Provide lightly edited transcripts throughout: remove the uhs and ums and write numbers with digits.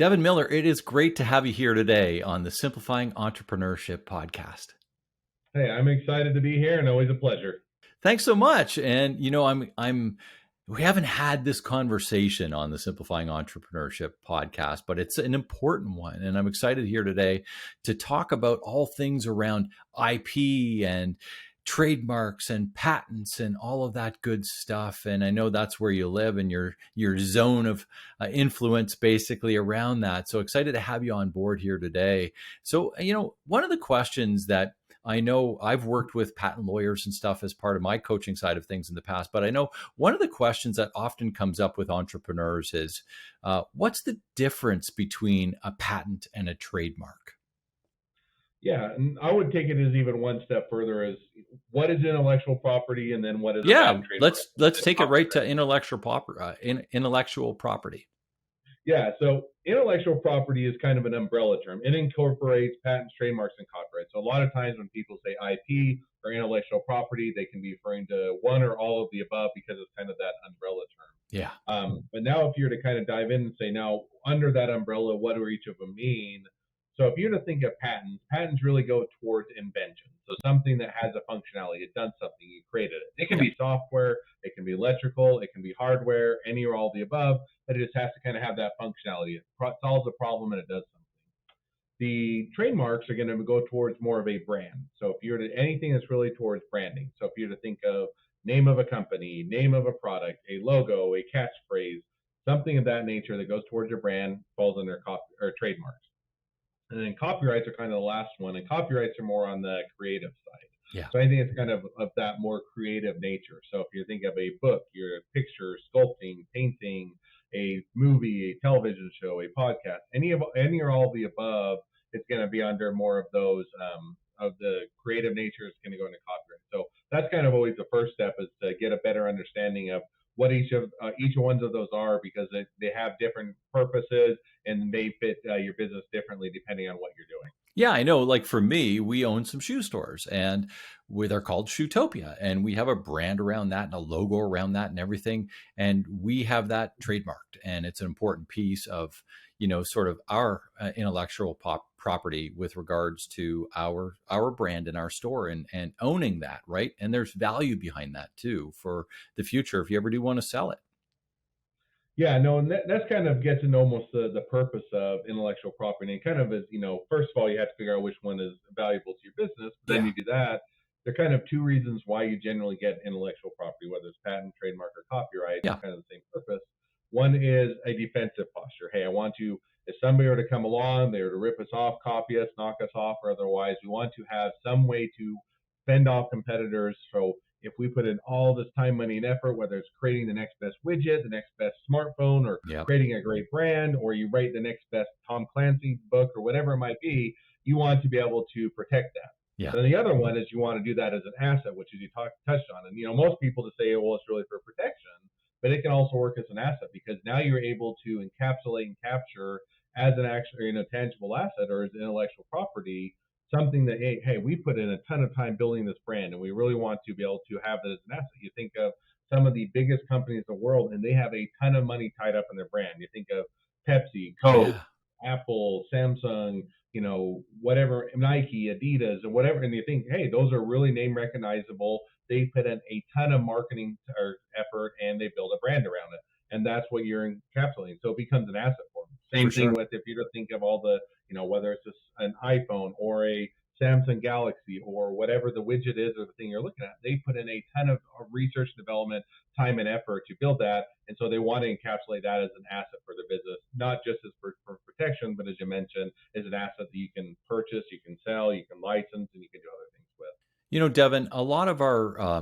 Devin Miller, it is great to have you here today on the Simplifying Entrepreneurship podcast. Hey, I'm excited to be here and always a pleasure. Thanks so much. And we haven't had this conversation on the Simplifying Entrepreneurship podcast, but it's an important one. And I'm excited here today to talk about all things around IP and trademarks and patents and all of that good stuff. And I know that's where you live and your zone of influence basically around that. So excited to have you on board here today. So, one of the questions that I know I've worked with patent lawyers and stuff as part of my coaching side of things in the past, but I know one of the questions that often comes up with entrepreneurs is, what's the difference between a patent and a trademark? Yeah, and I would take it as even one step further as what is intellectual property and then what is trademark? Let's take it right to intellectual property. Yeah, so intellectual property is kind of an umbrella term. It incorporates patents, trademarks, and copyrights. So a lot of times when people say IP or intellectual property, they can be referring to one or all of the above because it's kind of that umbrella term. Yeah. But now if you're to kind of dive in and say, now under that umbrella, what do each of them mean? So if you're to think of patents really go towards invention. So something that has a functionality, it does something, you created it. It can be software, it can be electrical, it can be hardware, any or all of the above, but it just has to kind of have that functionality. It solves a problem and it does something. The trademarks are going to go towards more of a brand. So if you're to anything that's really towards branding. So if you're to think of name of a company, name of a product, a logo, a catchphrase, something of that nature that goes towards your brand falls under trademarks. And then copyrights are kind of the last one, and copyrights are more on the creative side. Yeah. So I think it's kind of that more creative nature. So if you think of a book, your picture, sculpting, painting, a movie, a television show, a podcast, any or all of the above, it's going to be under more of those of the creative nature is going to go into copyright. So that's kind of always the first step, is to get a better understanding of what each ones of those are, because they have different purposes and they fit your business differently depending on what you're doing. Yeah, I know. Like for me, we own some shoe stores and they're called Shoetopia, and we have a brand around that and a logo around that and everything. And we have that trademarked, and it's an important piece of, sort of our intellectual property with regards to our brand and our store and owning that, right? And there's value behind that too for the future if you ever do want to sell it. Yeah, no, and that's kind of gets into almost the purpose of intellectual property. And kind of is, first of all, you have to figure out which one is valuable to your business. But then you do that. There are kind of two reasons why you generally get intellectual property, whether it's patent, trademark, or copyright. Yeah. Kind of the same purpose. One is a defensive posture. Hey, I want to, if somebody were to come along, they were to rip us off, copy us, knock us off, or otherwise, we want to have some way to fend off competitors. So if we put in all this time, money, and effort, whether it's creating the next best widget, the next best smartphone, or creating a great brand, or you write the next best Tom Clancy book, or whatever it might be, you want to be able to protect that. Yeah. And the other one is you want to do that as an asset, which is you touched on. And, most people just say, well, it's really for protection, but it can also work as an asset, because now you're able to encapsulate and capture as an actual, tangible asset or as intellectual property, something that, hey, we put in a ton of time building this brand, and we really want to be able to have it as an asset. You think of some of the biggest companies in the world, and they have a ton of money tied up in their brand. You think of Pepsi, Coke, Apple, Samsung, whatever, Nike, Adidas, or whatever, and you think, hey, those are really name recognizable. They put in a ton of marketing or effort, and they build a brand around it, and that's what you're encapsulating. So it becomes an asset for them. Same thing with if you just think of all the, whether it's just an iPhone or a Samsung Galaxy or whatever the widget is or the thing you're looking at, they put in a ton of research, development, time, and effort to build that. And so they want to encapsulate that as an asset for their business, not just as for protection, but as you mentioned, as an asset that you can purchase, you can sell, you can license, and you can do other things with. Devin, a lot of our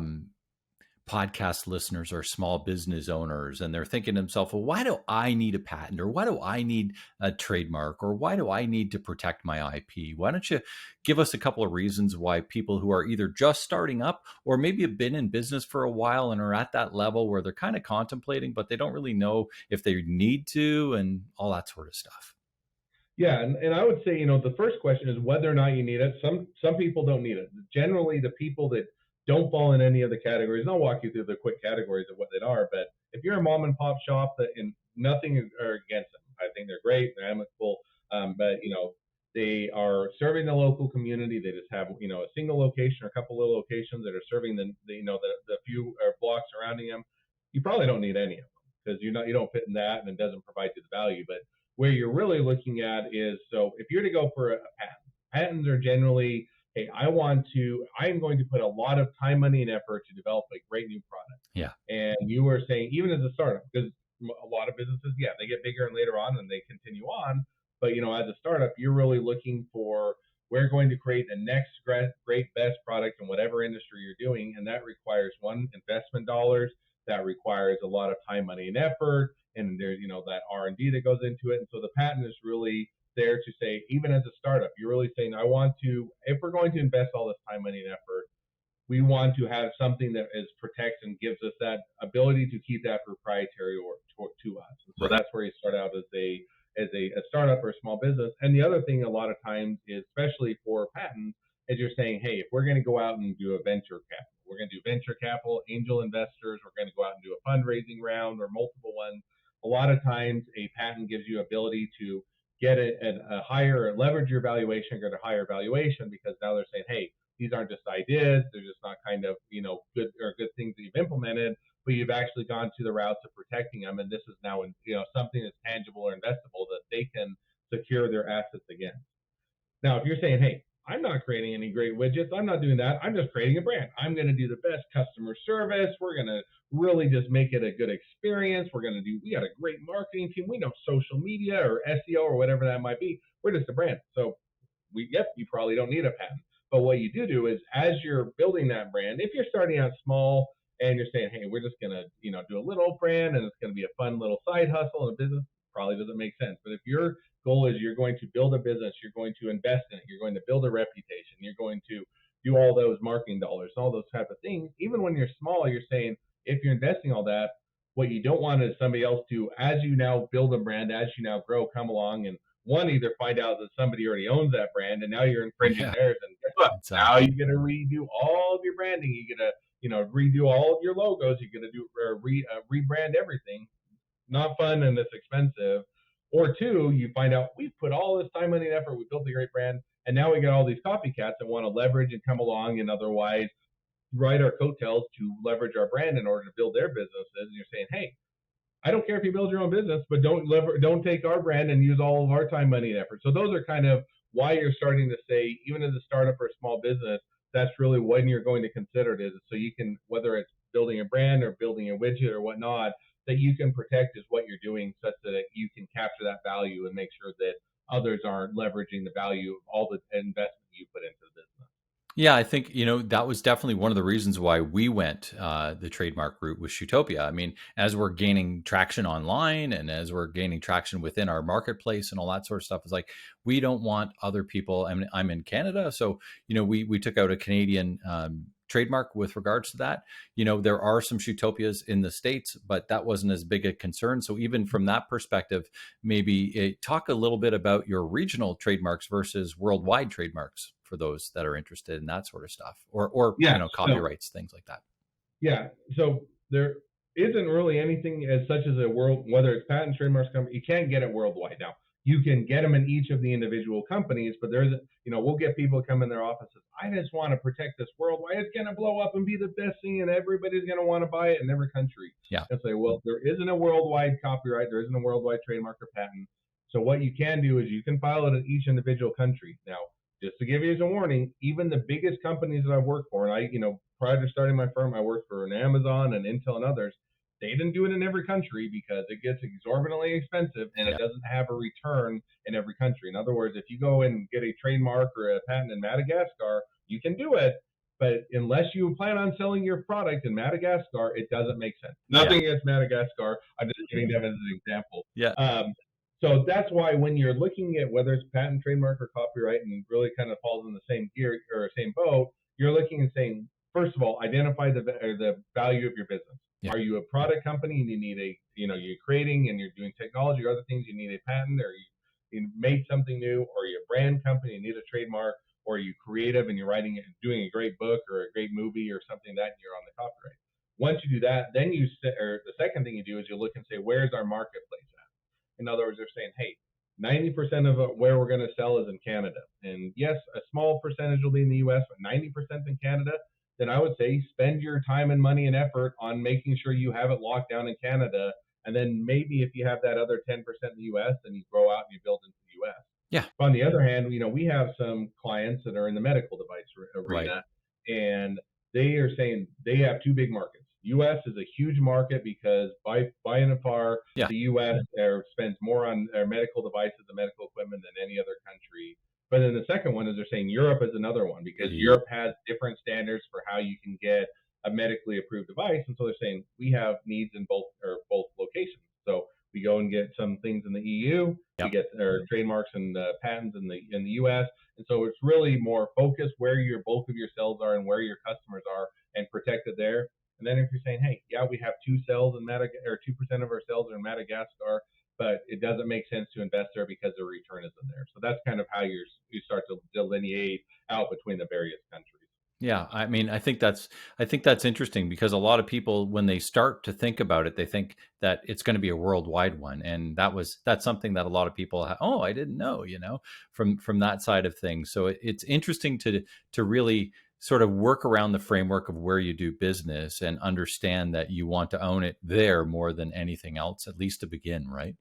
podcast listeners are small business owners, and they're thinking to themselves, well, why do I need a patent, or why do I need a trademark, or why do I need to protect my IP? Why don't you give us a couple of reasons why people who are either just starting up or maybe have been in business for a while and are at that level where they're kind of contemplating, but they don't really know if they need to, and all that sort of stuff. Yeah, and I would say, the first question is whether or not you need it. Some people don't need it. Generally, the people that don't fall in any of the categories, and I'll walk you through the quick categories of what they are, but if you're a mom and pop shop, and nothing are against them. I think they're great. They're amicable, but they are serving the local community. They just have a single location or a couple of locations that are serving the few blocks surrounding them. You probably don't need any of them because you don't fit in that, and it doesn't provide you the value. But where you're really looking at is, so if you're to go for a patent, patents are generally, hey, I'm going to put a lot of time, money, and effort to develop a great new product. Yeah. And you were saying, even as a startup, because a lot of businesses, yeah, they get bigger and later on and they continue on. But as a startup, you're really looking for, we're going to create the next great best product in whatever industry you're doing, and that requires investment dollars, that requires a lot of time, money, and effort, and there's that R&D that goes into it. And so the patent is really there to say, even as a startup, you're really saying, if we're going to invest all this time, money, and effort, we want to have something that protects and gives us that ability to keep that proprietary to us. And so that's where you start out as a startup or a small business. And the other thing a lot of times is, especially for patents, is you're saying, hey, if we're going to go out and do a venture capital, we're going to do venture capital, angel investors, we're going to go out and do a fundraising round or multiple ones. A lot of times a patent gives you ability to get a higher, leverage your valuation, get a higher valuation, because now they're saying, hey, these aren't just ideas, they're just not kind of good things that you've implemented, but you've actually gone to the routes of protecting them, and this is now something that's tangible or investable that they can secure their assets against. Now, if you're saying, hey, I'm not creating any great widgets, I'm not doing that, I'm just creating a brand, I'm going to do the best customer service, we're going to really just make it a good experience, we got a great marketing team, we know social media or SEO or whatever that might be, we're just a brand. So you probably don't need a patent. But what you do is, as you're building that brand, if you're starting out small and you're saying, hey, we're just going to do a little brand and it's going to be a fun little side hustle and a business, probably doesn't make sense. But if your goal is you're going to build a business, you're going to invest in it, you're going to build a reputation, you're going to do all those marketing dollars, all those type of things, even when you're small, you're saying, if you're investing all that, what you don't want is somebody else to, as you now build a brand, as you now grow, come along and either find out that somebody already owns that brand and now you're infringing theirs, and guess what? Exactly. Now you got to redo all of your branding. You got to redo all of your logos. You got to do rebrand everything. Not fun, and it's expensive. Or two, you find out we've put all this time, money, and effort. We built a great brand, and now we got all these copycats that want to leverage and come along and otherwise ride our coattails to leverage our brand in order to build their businesses. And you're saying, hey, I don't care if you build your own business, but don't take our brand and use all of our time, money, and effort. So those are kind of why you're starting to say, even as a startup or a small business, that's really when you're going to consider it, is so you can, whether it's building a brand or building a widget or whatnot, that you can protect is what you're doing, such that you can capture that value and make sure that others aren't leveraging the value of all the investment you put into the business. Yeah, I think, that was definitely one of the reasons why we went the trademark route with Shootopia. I mean, as we're gaining traction online and as we're gaining traction within our marketplace and all that sort of stuff, it's like, we don't want other people. I mean, I'm in Canada, so, we took out a Canadian trademark with regards to that. There are some Shootopias in the States, but that wasn't as big a concern. So even from that perspective, maybe talk a little bit about your regional trademarks versus worldwide trademarks for those that are interested in that sort of stuff, or copyrights, things like that. Yeah. So there isn't really anything as such as whether it's patent, trademarks, company, you can't get it worldwide. Now, you can get them in each of the individual companies, but we'll get people come in their offices. I just want to protect this worldwide. It's going to blow up and be the best thing, and everybody's going to want to buy it in every country. Yeah. And say, well, there isn't a worldwide copyright. There isn't a worldwide trademark or patent. So what you can do is you can file it in each individual country. Now, just to give you as a warning, even the biggest companies that I've worked for, and prior to starting my firm, I worked for an Amazon and Intel and others. They didn't do it in every country because it gets exorbitantly expensive and it doesn't have a return in every country. In other words, if you go and get a trademark or a patent in Madagascar, you can do it, but unless you plan on selling your product in Madagascar, it doesn't make sense. Nothing against Madagascar. I'm just giving them as an example. Yeah. So that's why when you're looking at whether it's patent, trademark, or copyright, and really kind of falls in the same gear or same boat, you're looking and saying, first of all, identify the value of your business. Yeah. Are you a product company and you need you're creating and you're doing technology or other things, you need a patent, or you made something new, or you're a brand company, you need a trademark, or are you creative and you're doing a great book or a great movie or something that you're on the copyright. Once you do that, then the second thing you do is you look and say, where's our marketplace at? In other words, they're saying, hey, 90% of where we're going to sell is in Canada. And yes, a small percentage will be in the US, but 90% in Canada. Then I would say spend your time and money and effort on making sure you have it locked down in Canada. And then maybe if you have that other 10% in the US, then you grow out and you build into the US. Yeah. But on the other hand, we have some clients that are in the medical device arena, Right. and they are saying they have two big markets. U.S. is a huge market because by and far, Yeah. the U.S. Spends more on their medical devices and medical equipment than any other country. But then the second one is they're saying Europe is another one because Europe has different standards for how you can get a medically approved device, and so they're saying we have needs in both locations. So we go and get some things in the EU, we get our trademarks and patents in the US, and so it's really more focused where your bulk of your sales are and where your customers are, and protect it there. And then if you're saying, hey, yeah, we have 2% of our sales are in Madagascar, but it doesn't make sense to invest there because the return isn't there. So that's kind of how you start to delineate out between the various countries. Yeah, I mean, I think that's interesting because a lot of people, when they start to think about it, they think that it's going to be a worldwide one, and that's something that a lot of people, oh, I didn't know, from that side of things. So it's interesting to really sort of work around the framework of where you do business and understand that you want to own it there more than anything else, at least to begin, right?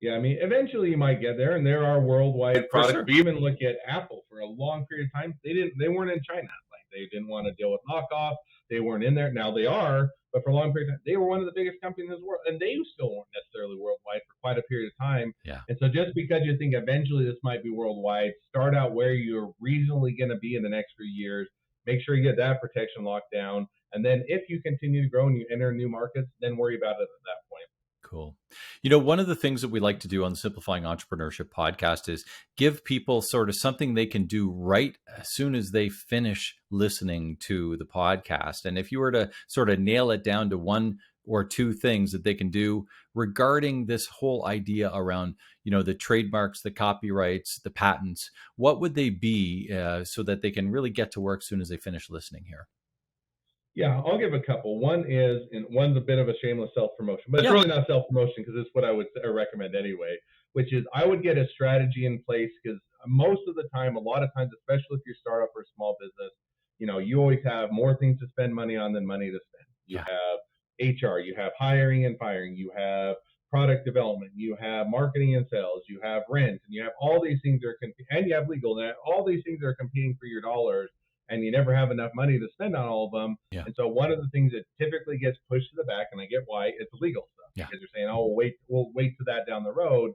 Yeah, I mean, eventually you might get there, and there are worldwide products. Sure. We even look at Apple for a long period of time. They weren't in China. Like they didn't want to deal with knockoff. They weren't in there. Now they are, but for a long period of time, they were one of the biggest companies in the world, and they still weren't necessarily worldwide for quite a period of time. Yeah. And so just because you think eventually this might be worldwide, start out where you're reasonably going to be in the next few years. Make sure you get that protection locked down, and then if you continue to grow and you enter new markets, then worry about it at that point. Cool. One of the things that we like to do on the Simplifying Entrepreneurship podcast is give people sort of something they can do right as soon as they finish listening to the podcast. And if you were to sort of nail it down to one or two things that they can do regarding this whole idea around, the trademarks, the copyrights, the patents, what would they be so that they can really get to work as soon as they finish listening here? Yeah, I'll give a couple. One's a bit of a shameless self-promotion, but it's really not self-promotion because it's what I would recommend anyway, which is I would get a strategy in place because most of the time, a lot of times, especially if you're a startup or a small business, you always have more things to spend money on than money to spend. You have HR, you have hiring and firing, you have product development, you have marketing and sales, you have rent, and you have all these things and you have legal, and all these things are competing for your dollars, and you never have enough money to spend on all of them. Yeah. And so one of the things that typically gets pushed to the back, and I get why, it's legal stuff. Yeah. Because you're saying, oh, we'll wait to that down the road.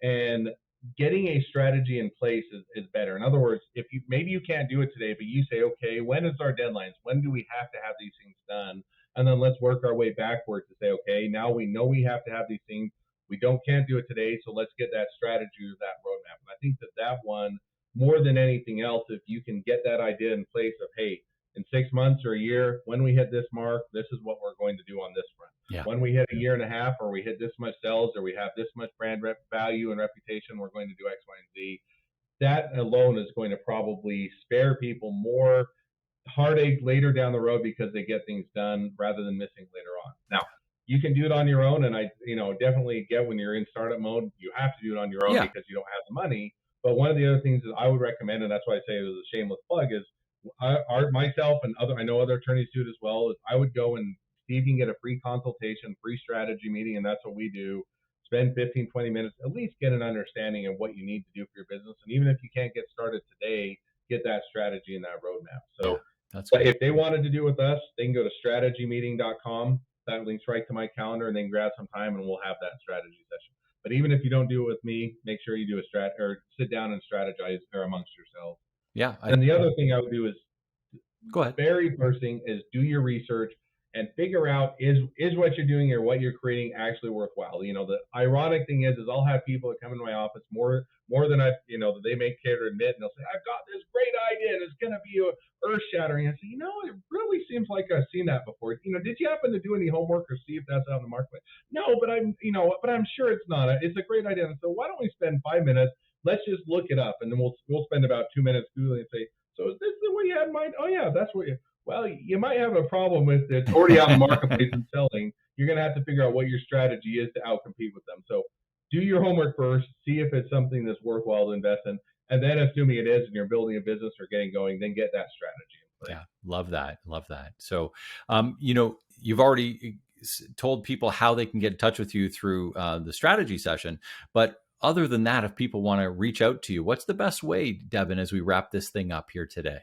And getting a strategy in place is better. In other words, if maybe you can't do it today, but you say, okay, when is our deadlines? When do we have to have these things done? And then let's work our way backwards to say, okay, now we know we have to have these things. We can't do it today, so let's get that strategy or that roadmap. And I think that one, more than anything else, if you can get that idea in place of, hey, in 6 months or a year, when we hit this mark, this is what we're going to do on this front. Yeah. When we hit a year and a half, or we hit this much sales, or we have this much brand value and reputation, we're going to do X, Y, and Z. That alone is going to probably spare people more heartache later down the road because they get things done rather than missing later on. Now, you can do it on your own, and I definitely get when you're in startup mode, you have to do it on your own because you don't have the money. But one of the other things that I would recommend, and that's why I say it was a shameless plug, is myself and I know other attorneys do it as well, is I would go and see if you can get a free consultation, free strategy meeting, and that's what we do. Spend 15, 20 minutes, at least get an understanding of what you need to do for your business. And even if you can't get started today, get that strategy and that roadmap. So if they wanted to do it with us, they can go to strategymeeting.com. That links right to my calendar, and then grab some time and we'll have that strategy session. But even if you don't do it with me, make sure you do or sit down and strategize there amongst yourselves. Yeah. And the other thing I would do is, go ahead. Very first thing is do your research and figure out is what you're doing or what you're creating actually worthwhile. The ironic thing is I'll have people that come in my office more than that they may care to admit, and they'll say, I've got this great idea and it's going to be earth shattering. I say, it really seems like I've seen that before. Did you happen to do any homework or see if that's out in the marketplace? No, but I'm sure it's not. It's a great idea. And so why don't we spend 5 minutes? Let's just look it up, and then we'll spend about 2 minutes Googling and say, so is this the way you had in mind? Oh yeah, that's what you might have a problem with it. It's already out in the marketplace and selling. You're going to have to figure out what your strategy is to outcompete with them. So do your homework first, see if it's something that's worthwhile to invest in, and then assuming it is and you're building a business or getting going, then get that strategy in place. Yeah, love that. Love that. So, you've already told people how they can get in touch with you through the strategy session. But other than that, if people want to reach out to you, what's the best way, Devin, as we wrap this thing up here today?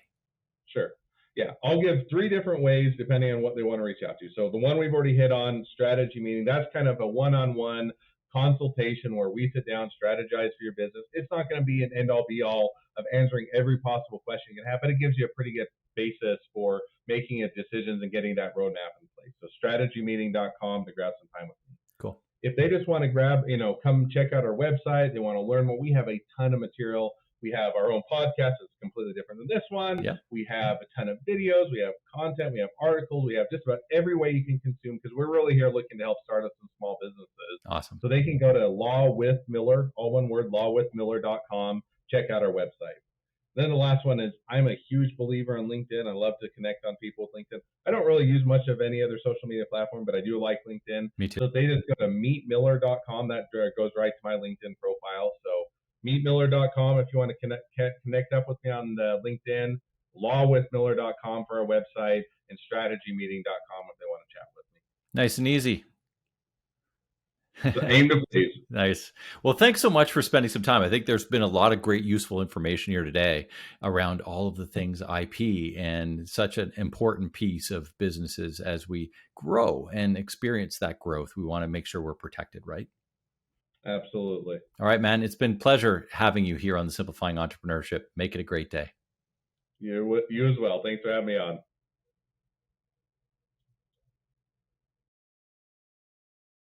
Sure. Yeah, I'll give 3 different ways depending on what they want to reach out to. So the one we've already hit on, strategy meeting, that's kind of a one-on-one consultation where we sit down, strategize for your business. It's not going to be an end-all be-all of answering every possible question you can have, but it gives you a pretty good basis for making decisions and getting that roadmap in place. So strategymeeting.com to grab some time with me. Cool. If they just want to come check out our website, they want to learn more, we have a ton of material. We have our own podcast that's completely different than this one. Yeah. We have a ton of videos. We have content. We have articles. We have just about every way you can consume, because we're really here looking to help startups and small businesses. Awesome. So they can go to Law with Miller, all one word, lawwithmiller.com, check out our website. Then the last one is, I'm a huge believer on LinkedIn. I love to connect on people with LinkedIn. I don't really use much of any other social media platform, but I do like LinkedIn. Me too. So if they just go to meetmiller.com, that goes right to my LinkedIn profile. So meetmiller.com if you want to connect up with me on LinkedIn, lawwithmiller.com for our website, and strategymeeting.com if they want to chat with me. Nice and easy. So aim to please. Nice. Well, thanks so much for spending some time. I think there's been a lot of great, useful information here today around all of the things IP, and such an important piece of businesses as we grow and experience that growth. We want to make sure we're protected, right? Absolutely. All right, man. It's been a pleasure having you here on the Simplifying Entrepreneurship. Make it a great day. You as well. Thanks for having me on.